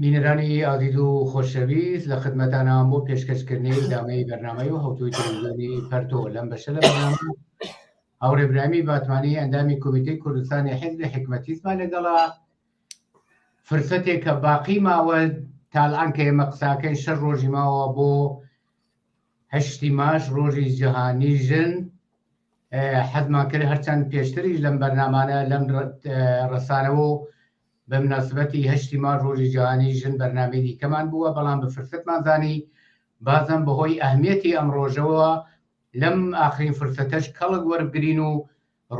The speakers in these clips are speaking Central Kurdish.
بینەرانی ئازیز و خۆشەویست لە خدمەتانان بۆ پێشکەشکردنی ئیدامەی بەرنامەی و هەوتوی تەلەڤیزیۆنی پەرتۆ لەم بەشە لە بەرنامە هاوڕێبرامی باتمانی ئەندامی کۆمیتەی کوردستانی حیزبی حکمەتیسمان لەگەڵا فرسەتێک کە باقی ماوە تاالان کە ئێمە قساکەی شەر ڕۆژی ماوە بۆ 8 ماش ڕۆژی جیهانی ژن حەزمان کرد هەرچەند پێشتریش لەم بەرنامانە لەم ڕەسانەوە بە مناسبەتی 8 ماش ڕۆژی جیهانی ژن بەرنامەی دیکەمان بووە، بەڵام بە فرسەتمان زانی بازم بەهۆی ئەهمیەتی ئەم ڕۆژەوە لەم ئاخرین فرسەتەش کەڵک وەربگرین و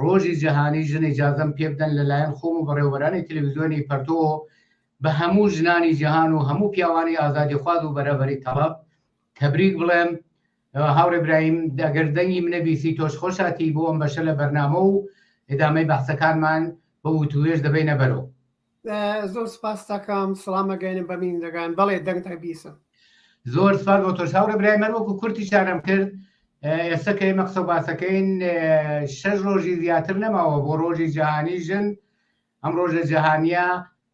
ڕۆژی جیهانی ژن ئیجازەم پێ بدەن لەلایەن خۆم و بەڕێوەبەرانی تەلەڤیزیۆنی پەرتۆ بە هەموو ژنانی جیهان و هەموو پیاوانی ئازادی خواز و بەرەبەری تەڵەب تەبریک بڵێم. هاوڕێ برایم ئەگەر دەنگی منە بیسی تۆش خۆشاتی بۆ ئەم بەشە لە بەرنامە و ئیدامەی بەحسەکانمان بە وتوێژ دەبینە بەرەوە. زۆر سپاس دەکەم، سڵامەگەینم بەمین دەگەن بەڵێ دەنگتە بیسم. زۆر سپاس بۆ تۆش هاوڕێ برای من وەکو کورتی شانم کرد ئێستا کە ئێمە قسە باسەکەین 6 ڕۆژی زیاتر نەماوە بۆ ڕۆژی جیهانی ژن. ئەم ڕۆژە جیهانیە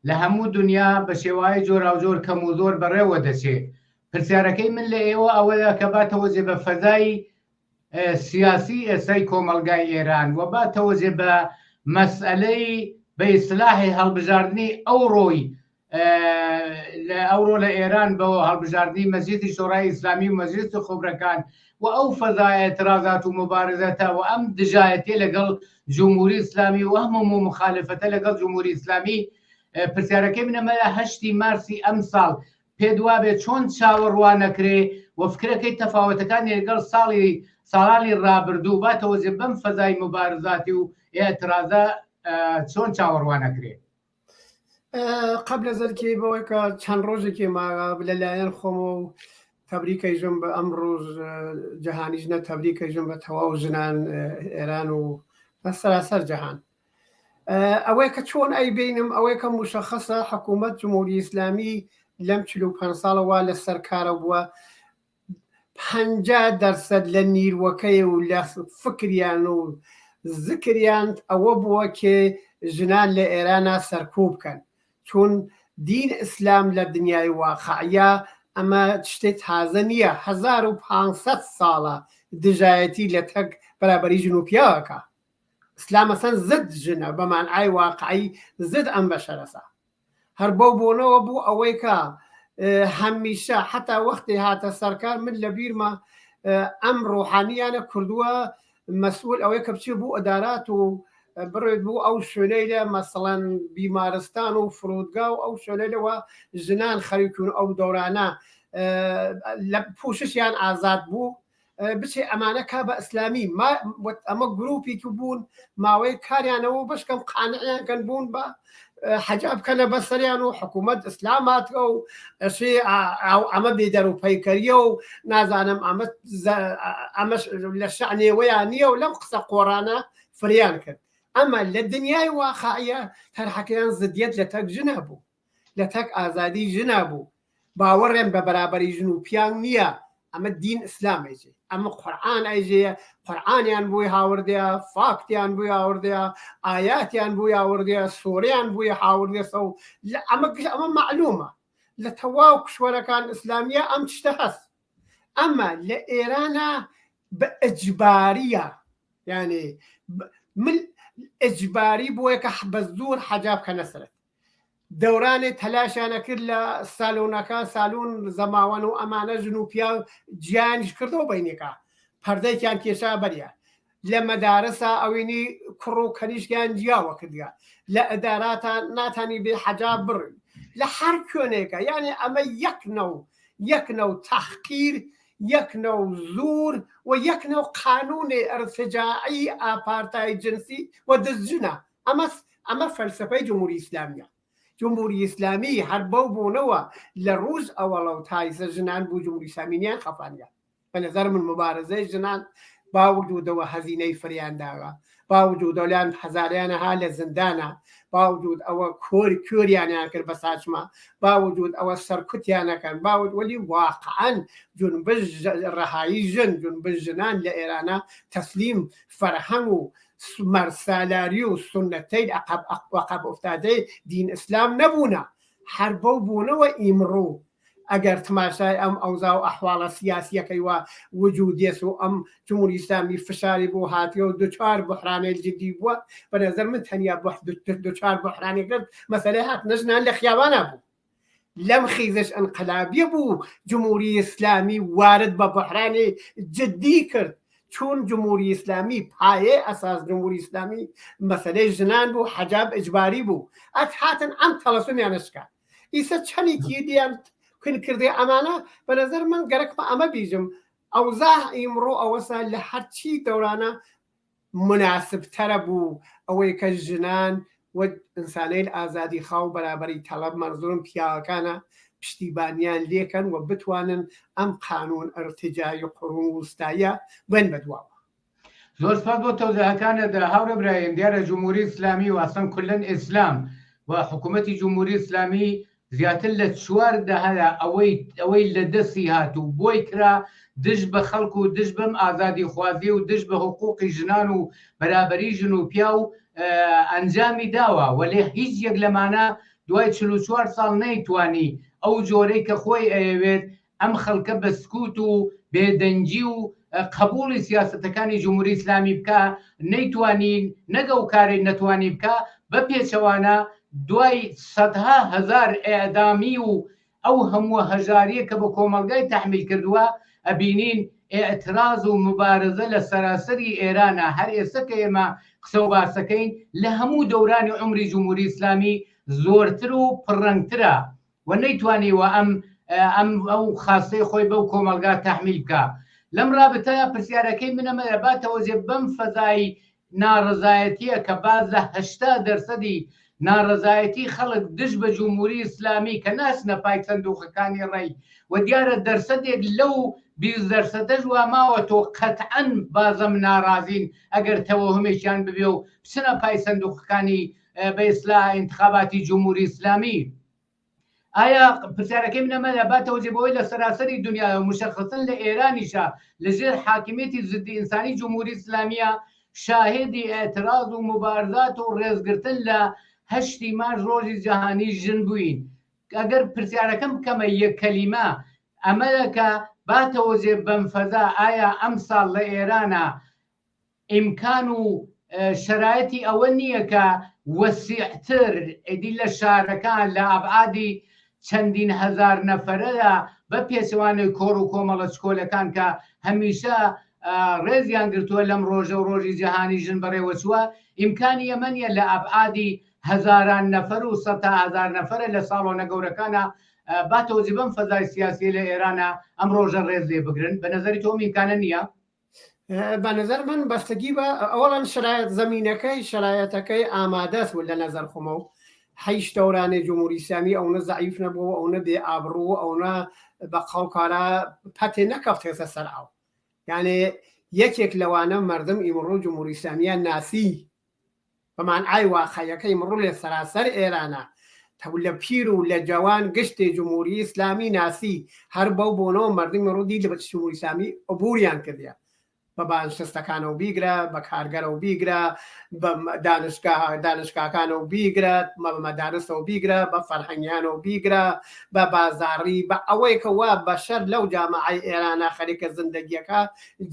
لە هەموو دنیا بە شێوای جۆراوجۆر کەم و زۆر بەڕێوە دەچێت. پرسیارەکەی من لە ئێوە ئەوەیە کە باتەوەجێ بە فەزای سیاسی ئێستای کۆمەلگای ئێران و باتەوەجێ بە مەسئلەی بە ئیسلاحی هەڵبژاردننی ئەوڕۆی ئەوڕۆ لە ئێران بە هەڵبژاردننی مەجلیسی شۆڕای ئیسلامی و مەجلیس خۆبرەکان و ئەو فەزای ئێترازات و مبارزەتە و ئەم دژایەتی لەگەڵ جمهوری ئیسلامی و هەموو مخالفەتە لەگەڵ جمهوری ئیسلامی. پرسیارەکەی منەمە 8 مارسی ئەم ساڵ پێ دوابێت چۆن چاوەڕوان نەکرێ و فکرەکەی تەفاوەتەکانی لەگەڵ ساڵانی ڕابردوو باتەوەجێ بەم فەزای مبارزاتی و ئێترازە چۆن چاوەڕوان نەکرێ. قبل زەرکی بەوەی کە چەند ڕۆژێکی ماوە لەلایەن خۆمە و تەبریکەیژم بە ئەم ڕۆژ جەهانی ژنە تەبریکەیژم بە تەواو ژنان ئێران و سەراسەر جەهان. ئەوەی کە چۆن ئەیبینم ئەوەی کە مشەخەسە حکوومەت جمهوری ئیسلامی لەم 45 ساڵەوە لە سەرکارە بووە 50% لە نیروەکەی و لە فکریان و زکریان ئەوە بووە کە ژنان لە ئێرانە سەرکوب بکەن، چون دین ئیسلام لە دنیای واقعیە ئەمە شتێک تازە نییە. 1500 ساڵە دژایەتی لە تەک بەرابەری ژن و پیاوەکە. ئیسلام مەسەن زد ژنە بەمانعای واقعی زد ئەم بەشەرەسە. هەر بەو بوونەوە بوو ئەوەی کە هەمیشە حتا وەختی هاتە سەرکار من لە بیرمە ئەم ڕۆحانیانە کردووە مەسئول ئەوەی کە بچێ بوو ئەدارات و بڕێت بوو ئەو شوێنەی لە مەسەڵەن بیمارستان و فرودگا و ئەو شوێنەیەوە ژنان خەریکون ئەو دەورانە لە پوششیان ئازاد بوو بچێ ئەمانە کا بە ئیسلامی ئەمە گروپی تو بوون ماوەی کاریانەوە بەشکەم قانعیان بوون بە حەجاب بکەنە بەسەریان و حکوومەت ئیسلاماتەوە و ئەمە بێدەر و پەیکەریە و نازانم ئەمەش لە شعنێوەیان نییە و لەم قسە قۆڕانە فریان کرد. ئەمە لە دنیای واقعیە تەرحەکەیان زدیەت لە تەک ژنە بوو، لە تەک ئازادی ژنە بوو. باوەڕێن بە بەرابەری ژن و پیان نییە. ئەمە دین ئیسلامێژێ، ئەمە قورئان ئەیژەیە، قورئانیان بووی هاوردەیە، فاکتیان بووی هاوردەیە، ئاياتیان بووی هاوردەیە، سوورەیان بووی هاوردەسە و ئەمە معلومە لە تەواو کشوەرەکان ئیسلامیە ئەم شتە هەست. ئەمە لە ئێرانە بە ئەجباریە، یعنی ئەجباری بووە کە بە زوور حەجاب کەنە سەرەت. دەورانێ تەلاشیانە کرد لە سالۆنەکە سالون زەماوەن و ئەمانە ژن و پیا گیانیش کردەوە بینێکە پەردەیەکیان کێشا بەریە. لە مەدارسە ئەوینی کوڕ و کەنیشکیان جیاوە کردگە، لە ئەداراتان ناتانی بێ حەجاب بڕن لە هەر کوێنێکە. یعنی ئەمە یەکنەو تەحقیر، یەکنەو زور و یەکنەو قانونی ئەرتجاعی ئاپارتای جنسی و دزجنە. ئەمە فەلسفەی جمهوری ئیسلامیە. جمهوری ئیسلامی هەر بەو بوونەوە لە ڕووز ئەوەڵە و تایسە ژنان بوو جمهوری ئیسلامیان خەفانیە. بە نەزەر من مبارزەی ژنان باوجودەوە هەزینەی فریانداوە، باوجود دەولیان هەزاریانەها لە زندانە، باوجود ئەوە کوێریانیان کرد بە ساچمە، باوجود ئەوە سەرکوتیانەکەن، باوجود وەلی واقعەن جونبش ڕەهایی ژن جونبش ژنان لە ئێرانە تەسلیم فەرهەنگ و مەرسالاری و سنەتەی عقب ئوفتادەی دین ئیسلام نەبوونە. حربە بوونەوە ئیمڕۆ ئەگەر تماشای ئەم ئەوزا و ئەحواڵە سیاسیەکەی وە وجودێس و ئەم جمهوری ئیسلامی فشاری بۆ هاتیە و دوچار بحرانێک جدی بووە بە نەزەر من تەنیا دوچار بحرانێک کرد مەسەلەی هات نەژنان لە خیابانە بوو لەم خیزش انقلابی بوو جمهوری ئیسلامی وارد بە بحرانی جدی کرد چون جمهوری ئیسلامی پایێ ئەساس جمهوری ئیسلامی مەسەلەی ژنان بوو حەجاب ئیجباری بوو ئەت هاتن ئەم تەڵەسومیانشکا ئیسە چەندێکی دیان کردێ ئەمانە بە نەزەر من گەرەک بە ئەمە بیژم ئەوزا ئیمڕۆ ئەوەسا لە هەرچی دەورانە مناسبترە بوو ئەوەی کە ژنان و ئینسانەی ئازادی خاو بەرابەری تەڵەب مەرزۆرم پیاوەکانە پشتیبانیان لێکەن و بتوانن ئەم قانون ئەرتجای قڕون وستایە بن بەدواوە. زۆر سپاس بۆ تەوزیعەکانت هاورە برایەم دیارە جمهوری ئیسلامی و ئەسڵەن کولەن ئیسلام و حکوومەتی جمهوری ئیسلامی زیاتر لە 4 دەهەیە ئەوەی لە دەستی هاتوو بۆی کرا دژ بە خەڵک و دژ بەم ئازادی خوازی و دژ بە حقوقی ژنان و بەرابەری ژن و پیا و ئەنجامی داوە وەلێ هیچ یەک لەمانە دوای 44 ساڵ نەیتوانی ئەو جۆرەی کە خۆی ئەوێت ئەم خەڵکە بە سکوت و بێدەنجی و قبولی سیاستەکانی جمهوری ئیسلامی بکە نەیتوانین نەگە و کارێک نەتوانی بکە بە پێچەوانە دوای سەدها هەزار ئێعدامی و ئەو هەموو هەژاریە کە بە کۆمەلگای تەحمیل کردووە ئەبینین ئێعتراز و مبارزە لە سەراسەری ئێرانە هەر ئێستا کە ئێمە قسە و باسەکەین لە هەموو دەورانی عمری جمهوری ئیسلامی زۆرتر و پڕەنگترە و نەیتوانیوە ئەو خاستەی خۆی بەو کۆمەلگا تەحمیل بکە. لەم رابطەیە پرسیارەکەی منەمە باتەوە جێ بەم فەزای ناڕزایەتیە کە باز لە 80% ناڕزایەتی خەڵک دژ بە جمهوری ئیسلامی کە ناچنە پای سندوقەکانی ڕێی و دیارە دەرسەدێک لەو 20% وا ماوە تۆ قەتعەن بازەم ناڕازین ئەگەر تەوەهمێکیان ببێ و بچنە پای سندوقەکانی بە ئیسلاح انتخاباتی جمهوری ئیسلامی. ئایا پرسیارەکەی منەمە باتەوە جێبەوەی لە سەراسەری دنیا و مشخصن لە ئێرانیشە لەژێر حاکمیەتی ضدی ئینسانی جمهوری ئیسلامیە شاهدی ئێعتراز و مبارزات و ڕێزگرتن لە 8 مارس ڕۆژی جەهانی ژن بووین. ئەگەر پرسیارەکەم بکەمە یەک کەلیمە ئەمەکە باتەوە جێ بەم فەزا ئایا ئەم ساڵ لە ئێرانە ئیمکان و شرایەتی ئەوە نییە کە وەسیعتر ئیدی لە شارەکان لە ئابعادی چەندین هەزار نەفەرەدا بە پێچەوانەی کۆڕ و کۆمەڵە چکۆلەکان کە هەمیشە ڕێزیان گرتووە لەم ڕۆژە و ڕۆژی جەهانی ژن بەڕێوەچووە ئیمکانی ئەمەنیە لە ئابعادی هەزاران نەفەر و 100,000 نەفەرە لە ساڵۆنە گەورەکانە باتەوە جێ بەم فەزای سیاسی لە ئێرانە ئەم ڕۆژە ڕێز لێ بگرن بە نەزەری تۆ ئیمکانە نییە؟ بە نظر من بەستگی بە ئەوڵان شرایەت زمینەکەی شرایەتەکەی ئامادەست لە نظر خۆمە و هیچ دەورانی جمهوری ئیسلامی ئەوە ضعیف نەبووە ئەوە بێ ئابڕوو ئەوە بە قەوکارە پەتێ نەکەوتێتە سەر ئەو یعنی یەکێک لەوانە مردم ئیمڕۆ جمهوری ئیسلامیە ناسی بەمان ئای واقعیەکەی ئیمڕۆ لێ سەراسەر ئێرانە لە پیر و لە جوان گشتێ جمهوری ئیسلامی ناسی هەر بەو بۆنەوە مردمی ڕوودی لە جمهوری ئیسلامی عبوریان کردیە بە بانشستەکانەوە بیگرە بە کارگەرەوە بیگرە بە دانشگاکانەوە بیگرێت مەدارسەوە بیگرە بە فەرهەنگیانەوە بیگرە بە بازاڕی بە ئەوەی کەوا بەشەر لەو جامعەی ئێرانە خەریکە زندگیەکە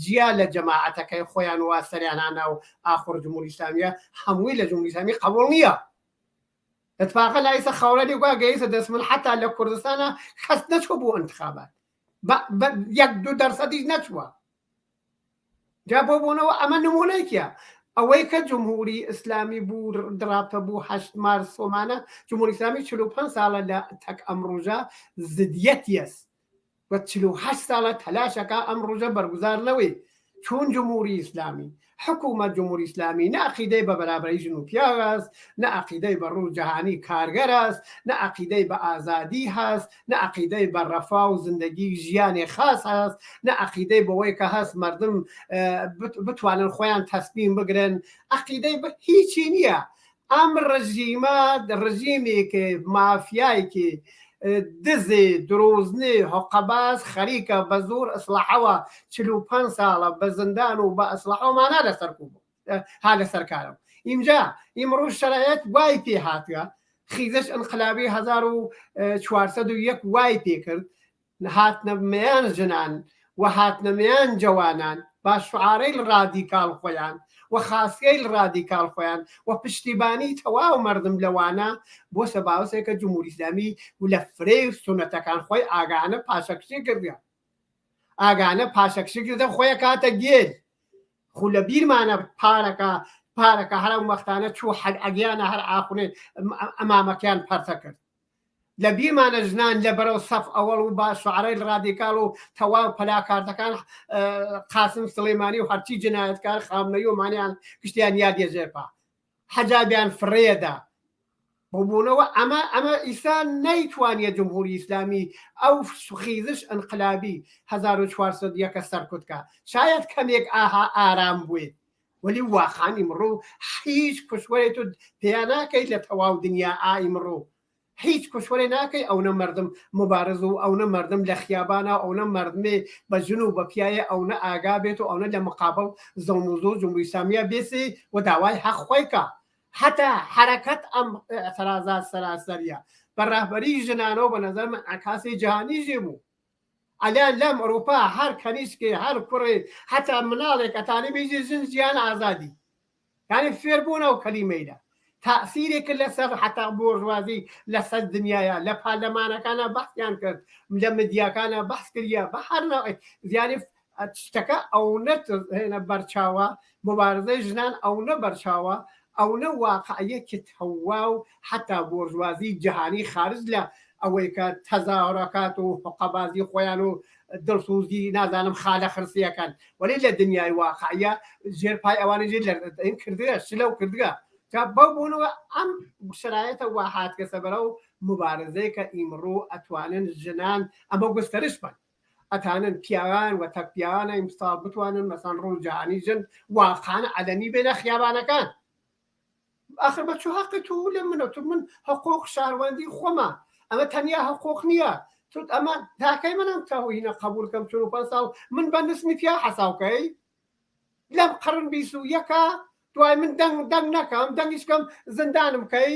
جیا لە جەماعەتەکەی خۆیان وا سەریانانە و ئاخر جمهوری ئیسلامیە هەمووی لە جمهوری ئیسلامی قبوڵ نییە. اتفاقا لایسە خەوڵەتی وا گەیسە دەستمن حتا لە کوردستانە کەس نەچوە بۆ انتخابات 1-2% نەچوە. جا بۆ بوونەوە ئەمە نمونەیەکە ئەوەی کە جمهوری ئیسلامی بوو دراپە بوو 8 مارس سۆمانە جمهوری ئیسلامی 45 ساڵە لە تەک ئەم ڕۆژە زدیەتیەس و 48 ساڵە تەلاشەکە ئەم ڕۆژە بەرگوزارنەوەی چون جمهوری ئیسلامی حکومت جمهوری ئیسلامی نە عەقیدەی بە بەرابەری ژن و پیاو است نە عەقیدەی بە ڕوو جەهانی کارگەر است نە عەقیدەی بە ئازادی هەست نە عەقیدەی بە ڕەفا و زندگی ژیانی خاص هەست نە عەقیدەی بەوەی کە هەست مردم بتوانن خۆیان تەسبیم بگرن عەقیدەی بە هیچی نییە. ئەم ڕژیمە ڕژیمێکی مافیایکی دزێ درۆزنێ هۆقەباز خەریکە بە زۆر ئەسلحەوە 45 ساڵە بە زندان و بە ئەسلحەوەمانە لەسەر ها لەسەر کارم اینجا ئیمڕۆ شەرایەت وای پێ هاتووە خیزش انقلابی 1401 وای پێکرد هاتنە مەیان ژنان و هاتنە مەیان جوانان با شعارەی ڕادیکاڵ خۆیان و خاصیەی ڕادیکاڵ خۆیان و پشتیبانی تەواو مردم لەوانە بۆ سەباوسێکە جمهوری ئیسلامی و لە فرێ سونەتەکان خۆی ئاگانە پاشەکشی کردیان ئاگانە پاشەکشی کردە خۆیە کاتە گێل خو لە بیرمانە پارەکە هەرم وەختانە چوو حەد ئەگیانە هەر ئاخونێ ئەمامەکیان پەرتە کرد لە بیرمانە ژنان لە بەرەو سەف ئەوەڵ و با شعارەی ڕادیکاڵ و تەواو پەلاکاردەکان قاسم سلەیمانی و هەرچی جنایەتکار خامنەی و مانیان گشتیان یادێژێپا حەجابیان فڕێدا بوونەوە ئەمە ئیسا نەیتوانیە جمهوری ئیسلامی ئەو خیزش ئەنقلابی 1401 سەرکوتکە شاید کەمێک ئارام بووێت وەلی واخانی ئیمڕۆ هیچ کوشوەرێت و پێیان ناکەیت لە تەواو دنیا ئیمڕۆ هیچ کوشوەرێ ناکەی ئەوە مردم مبارز و ئەوە مردم لە خیابانە ئەوە مردمێ بە ژن و بەپیایە ئەوە ئاگا بێت و ئەوە لە مقابل زەوموزۆ جمهوری ئیسلامیە بێسێ و داوای حەق خۆیکە حتا حرەکەت ئەم ئەترازات سەراسەریە بەڕاهبەری ژنانەوە بە نەزەر من عکاسی جیهانی ژێبوو ئەلیان لەم ئەوروپا هەر کەنیسکێ هەر کوڕێ حتا مناڵێک ئەتانی بێژێ ژن ژیان ئازادی یعنی فێربوونە و کەلیمەیدا تاثیرێک لەسەر حتا بۆژوازی لەسەر دنیاە لە پارلەمانەکانە بەحثیان کرد لە مدیاکانە بەحث کردە بە هەر زیانی شتەکە ئەوە هێنە بەرچاوە مبارزەی ژنان ئەوە بەرچاوە ئەوە واقعەیەکی تەوا و حتا بۆژوازی جیهانی خارج لە ئەوەی کە تەزاوڕەکات و حقەبازی خۆیان و دڵسوزی نازانم خالە خرسیەکان وەلی لە دنیای واقعە ژێرپای ئەوانە ژێر لە کردگە شلە و کردگە بەو بوونەوە ئەم شرایەتە وا هاتکەسە بەرە و مبارزەی کە ئیمڕۆ ئەتوانن ژنان ئەمە گوستەرش بن ئەتانن پیاوان و تەک پیاوانە ئیمسال بتوانن مەسەن ڕوو جیهانی ژن واقعانە عەلەنی بێنە خیابانەکان آخر بە چوو حەقی تو لە منە تو من حقوق شاروەندی خۆمە ئەمە تەنیا حقوق نییە تو ئەمە تاکەی منم تاوهینە قبولکەم 45 ساڵ من بە نسمی پیا حەساوکەی لەم قڕن 21ەکە دوای من دەنگ نەکەم دەنگیشکەم زندانم کەی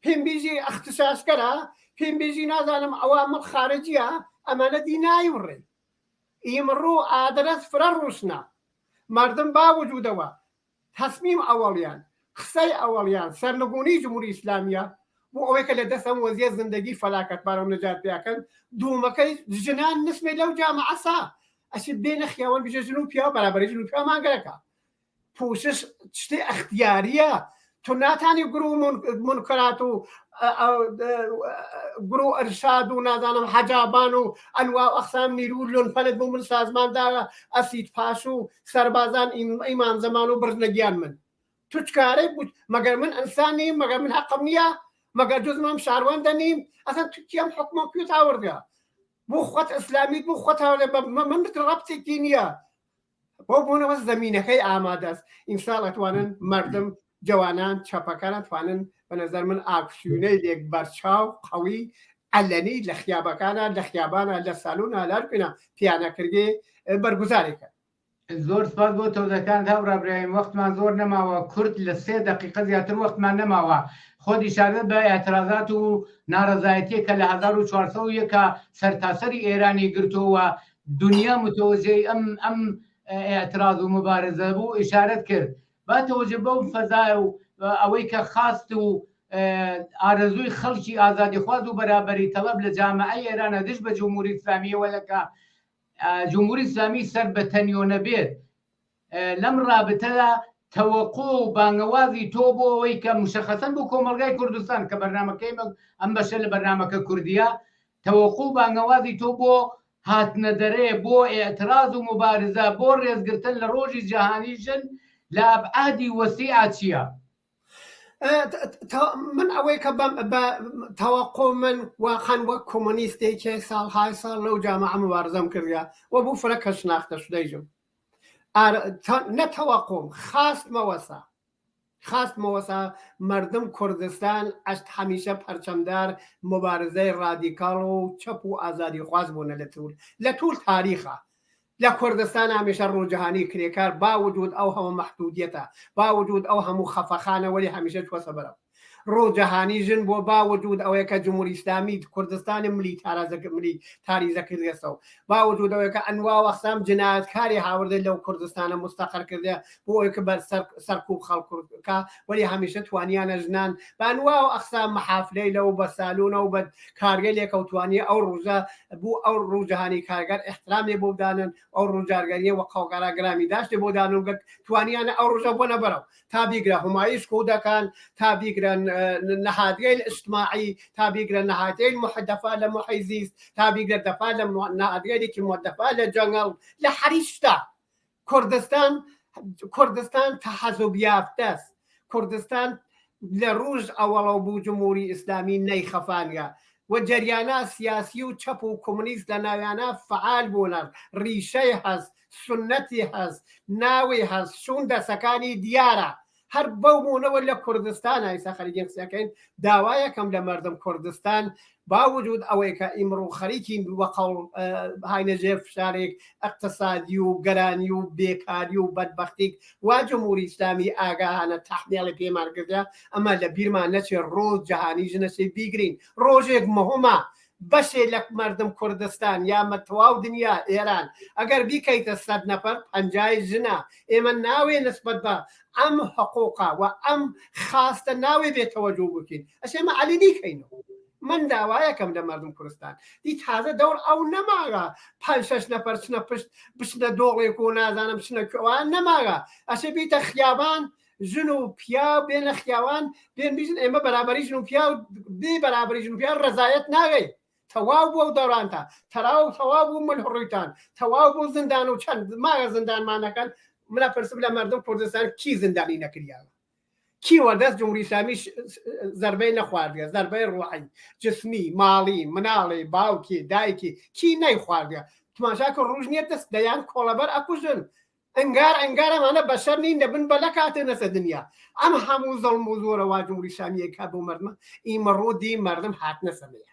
پێم بێژی اختشاشکەرە پێم بێژی نازانم ئەوامە خارجیە ئەمانە دی نایوڕێ ئیمڕۆ ئادرەس فرە ڕوشنە مردم باوجودەوە تەسمیم ئەوەڵیان قسەی ئەوەڵیان سەرنگونی جمهوری ئیسلامیە بۆ ئەوەی کە لە دەستم وەزیە زندگی فەلاکەتبارە و نەجات پیاکەن دوومەکەی ژنان نسمێ لەو جامەعەسا ئەچێت بێنە خیاوەن بژێ ژن و پیا بەرابەری ژن و پیا ماگەرەکە پوشش شتێ ئەختیاریە تو ناتانی گرو منکرات و گرو ئەرشاد و نازانم حەجابان و ئەنوا و ئەقسام نیرو لۆنفەلت بۆ من سازمانداوە ئەسید پاش و سەربازان ئیمان زەمان و برژنەگیان من تو چکارەی بود مەگەر من ئەنسان نیم مەگەر من حەقم نییە مەگەر جزمم شاروەندە نیم ئەسەن تو کێم حکومە کوێ تاوەردە بۆ خۆت ئیسلامیت بۆ خۆتاوە من ڕەبتێکی نییە بۆ بوونەوە زەمینەکەی ئامادەست ئینشاڵ ئەتوانن مردم جوانان چاپەکان ئەتوانن بە نەزەر من ئاکسیونەی لێک بەرچاو قەوی ئەلەنی لە خیابەکانە لە خیابانە لە سالونە لەرکەنە پیانەکردێ بەرگوزاریکە زۆر سپاس بۆ تۆزەکان تا ڕابرایم وەختمان زۆر نەماوە کورد لە 3 دقیقە زیاتر وەختمان نەماوە خۆت ئیشارە بە ئێترازات و ناڕەزایەتیە کە لە 1401 سەرتاسەری ئێرانی گرتووە دنیا متۆجەی ئەم ئێتراز و مبارزە بوو ئیشارەت کرد با تۆجە بەو فەزای و ئەوەی کە خاست و ئارەزووی خەڵکی ئازادیخواز و بەرابەری تەڵەب لە جامعەی ئێرانە دش بە جمهوری ئیسلامیەوەلەکە جمهوری ئیسلامی سەر بە تەنیۆ نەبێت لەم رابطەدا تەوەقع و بانگەوازی تۆ بۆ ئەوەی کە مشەخەسەن بۆ کۆمەلگای کوردستان کە بەرنامەکەی ئەم بەشە لە بەرنامەکە کوردیە تەوەقع و بانگەوازی تۆ بۆ هاتنە دەرێ بۆ ئێتراز و مبارزە بۆ ڕێزگرتن لە ڕۆژی جیهانی ژن لە ئەبعادی وەسیعە چییە؟ من ئەوەی کە تەوەقع من واقعاً وەک کۆمۆنیستێکی ساڵهای ساڵ لەو جامعە مبارزەم کردیا و بوو فرە کە شناختە شدەیژم نەتەوەقعم خاستمەوەسا مردم کوردستان ئەشت هەمیشە پەرچەمدار مبارزەی ڕادیکاڵ و چەپ و ئازادی خواز بوونە لە توول تاریخە لە کوردستان هەمیشە ڕووجەهانی کرێکار باوجود ئەو هەموو مەحدودیەتە باوجود ئەو هەموو خەفەخانە وەلی هەمیشە توەسە بەرەو ڕۆجەهانی ژن بۆ باوەجود ئەوەیە کە جمهوری ئیسلامی کوردستانی ملی تاری زەکردێتەوە باوەجود ئەوەیە کە ئەنوا وەخسام جنایەتکاری هاوردە لەو کوردستانە مستەقر کردێ بۆ ئەوەی کە بەر سەرکوب خەڵکوکە وەلی هەمیشە توانیانە ژنان بە ئەنوا و ئەخسام مەحافلەی لەو بە سالونە و بە کارگەل لێکەوتوانی ئەو ڕۆژە بوو ئەو ڕووجەهانی کارگەر احترامی بۆ بدانن ئەو ڕووجارگەریە وە قەوگەرا گرامی داشتی بۆ دانون توانیانە ئەو ڕۆژە بۆ نەبەرەوە تا بیگرە هەمایش کودەکان تا بیگرن نەهادگەی اجتماعی تا بیگرە نەهاتەی محدەفا لە محیط زیست تا بیگرە دەفا لە نەهادگەرێکی مودەفا لە جەنگەڵ لە هەریشتا کوردستان تەحەزوب یافتەست کوردستان لە ڕۆژ ئەوەڵەو بوو جمهوری ئیسلامی نەیخەفانگە و جریانە سیاسی و چەپ و کۆمونیست لە ناویانە فعال بوونە ڕیشەی هەست سنەتی هەست ناوی هەست شوون دەسەکانی دیارە هەر بەو بوونەوە لە کوردستان ئایسا خەریکی قسەکەین داوایەکەم لە مردم کوردستان باوجود ئەوەی کە ئیمڕۆ خەریکی وەقەڵ هاینەژێر فشارێک اقتصادی و گەرانی و بێکاری و بەدبەختیک وا جمهوری ئیسلامی ئاگاهانە تەحمیڵی پێمان کردە ئەمە لە بیرمان نەچێ ڕۆژ جەهانی ژنەچەی بیگرین ڕۆژێک مهمە بەشێ لە مردم کوردستان یامە تەواو دنیا ئێران ئەگەر بیکەیتە 100 نەفەر 50 ژنە ئێمە ناوێ نسبەت بە ئەم حقوقا و ئەم خاستە ناوێ بێتەوەجوو بکەین ئەشێمە عەلی دیکەینەوە من داوایەکەم لە مردم کوردستان دی تازە دەور ئەو نەماگە 5-6 نەفەر چنە پشت بچنە دۆڵێک و نازانم چنە کوێوان نەماگە ئەشێ بیتە خیابان ژن و پیا بێنە خیاوان بێن بیژن ئێمە بەرابەری ژن و پیا و بێ بەرابەری ژن و پیا ڕەزایەت ناگەی تەواو بۆ دەڕانتە تەواو بوو من هڕوویتان تەواو بۆ زندان و چەند ماگە زندانمانەکەن منە پرسم لە مردم کوردستان کی زندانی نەکریاوە کی وەردەست جمهوری ئیسلامی زەربەی نەخواردگە زەربەی ڕوحی جسمی ماڵی مناڵی باوکی دایکی کی نەیخواردگە تماشاکە ڕوژ نییە دەست دەیان کۆڵەبەر ئەکوژن ئەنگارەمانە بەشەر نین دەبن بە لە کاتێ نەسە دنیا ئەم هەموو زەڵم و زۆرە وا جمهوری ئیسلامیەکە بۆ مردمە ئیمەڕۆ دی مردم هاتنە سەمەیە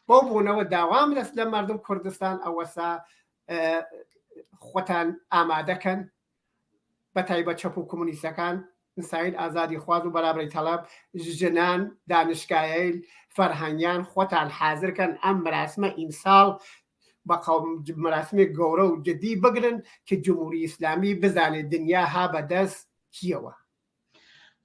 بۆ بوونەوە داوام لەس لە مردم کوردستان ئەوەسا خۆتان ئامادەکەن بە تایبەت چەپ و کۆمونیستەکان ئینسانی ئازادی خواز و بەرابری تەڵەب ژنان دانشگایە فەرهەنگیان خۆتان حازرکەن ئەم مراسمە ئیمساڵ بە مراسمێک گەورە و جدی بگرن کە جمهوری ئیسلامی بزانێت دنیا ها بەدەست کیەوە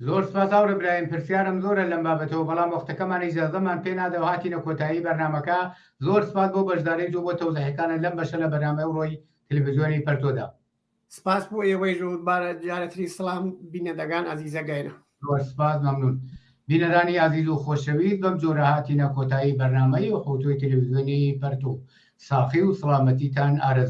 زۆر سپاس هاوڕێ برایم پرسیارم زۆرە لەم بابەتەوە بەڵام وەختەکەمان ئیجازەمان پێ نادەوە هاتینە کۆتایی بەرنامەکە زۆر سپاس بۆ بەشداریت و بۆ تەوزیحەکانە لەم بەشە لە بەرنامە ئەوڕۆی تەلەڤیزیۆنی پەرتۆدا سپاس بۆ ئێوەی ژووربارە جارەتری سڵام بینەدەگان ئازیزە گەیرە زۆر سپاس مەمنون بینەرانی عزیز و خۆشەویست بەم جۆرە هاتینە کۆتایی بەرنامەی و حوتۆی تەلەڤیزیۆنی پەرتۆ ساخی و سڵامەتیتان ئارەزوو